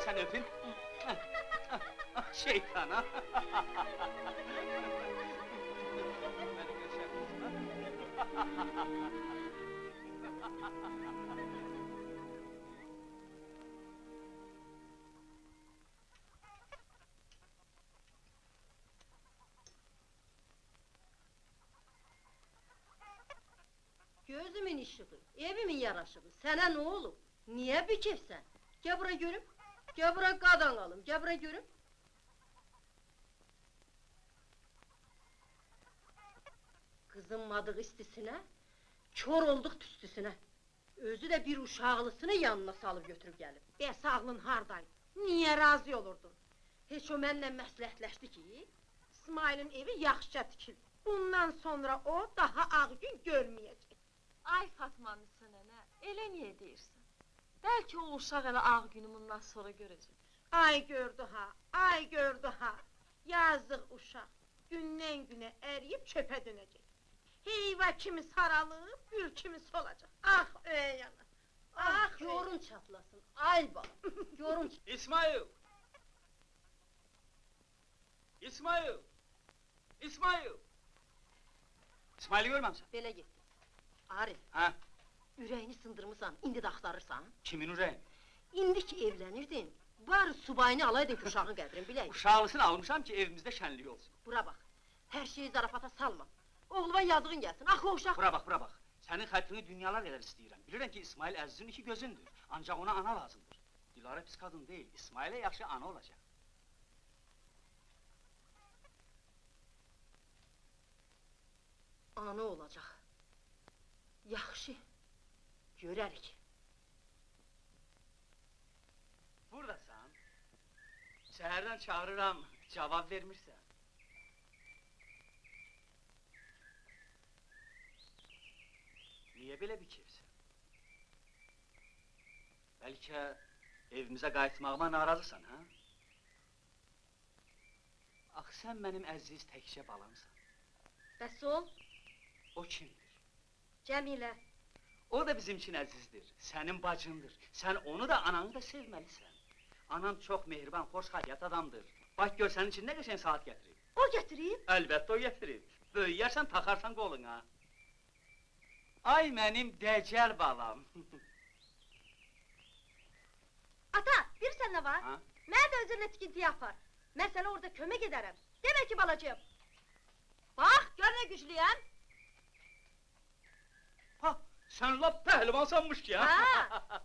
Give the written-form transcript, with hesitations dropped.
İstersen öpün. Şeytan ha! Benim yaşam kızım. Gözümün ışığı, evimin yaraşığı, sana ne olur? Niye bükevsen? Gel bura görüm, gel bura qadan alım, gel bura görüm. Kızınmadık istisine, kör olduk tüstüsüne. Özü de bir uşağlısını yanına salıp götürüp gelip. Bəs ağlın hardaydı? Niye razı olurdun? Hiç o mənlə məsləhətləşdi ki, İsmail'in evi yaxşıca tikildi. Bundan sonra o daha ağ gün görmeyecek. Ay Fatmanısı nənə, elə niyə deyirsən? Bəlkə o uşaq elə ağ günü bundan sonra görəcək. Ay gördü ha, ay gördü ha. Yazıq uşaq, gündən günə əriyib çöpə dönəcek. Heyva kimi saralıb, gül kimi solacaq. Ah ey yana, ah yorun çatlasın, ay bal, yorun çatlasın. İsmail! İsmail! İsmail! İsmail'i görməmsən? Belə getdi. Arif, Ha? ürəyini sındırmısan, indi də axtarırsan. Kimin ürəyi? İndi ki evlənirdin, bari subayını alaydın ki uşağın qədrini biləydik. Uşağlısını almışam ki evimizdə şənlik olsun. Bura bax, hər şeyi zarafata salma. Oğluma yazığın gəlsin, axı o uşaq... Bura bax, bura bax. Sənin xətrini dünyalar qədər istəyirəm. Bilirəm ki İsmail Əzizin iki gözündür. Ancaq ona ana lazımdır. Dilara pis qadın deyil, İsmail'e yaxşı ana olacaq. Ana olacaq. Yaxşı, görərik. Buradasan. Səhərdən çağırıram, cavab vermirsən. Niyə belə bikirsən? Bəlkə evimizə qayıtmağıma narazısan, ha? Axı sən mənim əziz təkcə balamsan. Bəs ol, O kimdir? Cəmilə. O da bizim için əzizdir, sənin bacındır. Sən onu da, ananı da sevməlisən. Anan çox mehriban, xoş xahiyyət adamdır. Bax gör, sənin için nə qəşəng saat gətirib. O gətirib. Əlbəttə o gətirib. Böyüyərsən, taxarsan qoluna. Ay mənim dəcəl balam. Ata, bilirsən nə var? Ha? Mən də özünlə tikinti yapar. Məsələ orada kömək edərəm. Demək ki balacığım. Bax, gör nə güclüyəm. Ha, sən lap pəhlivan sanmış ki, ha? Ha!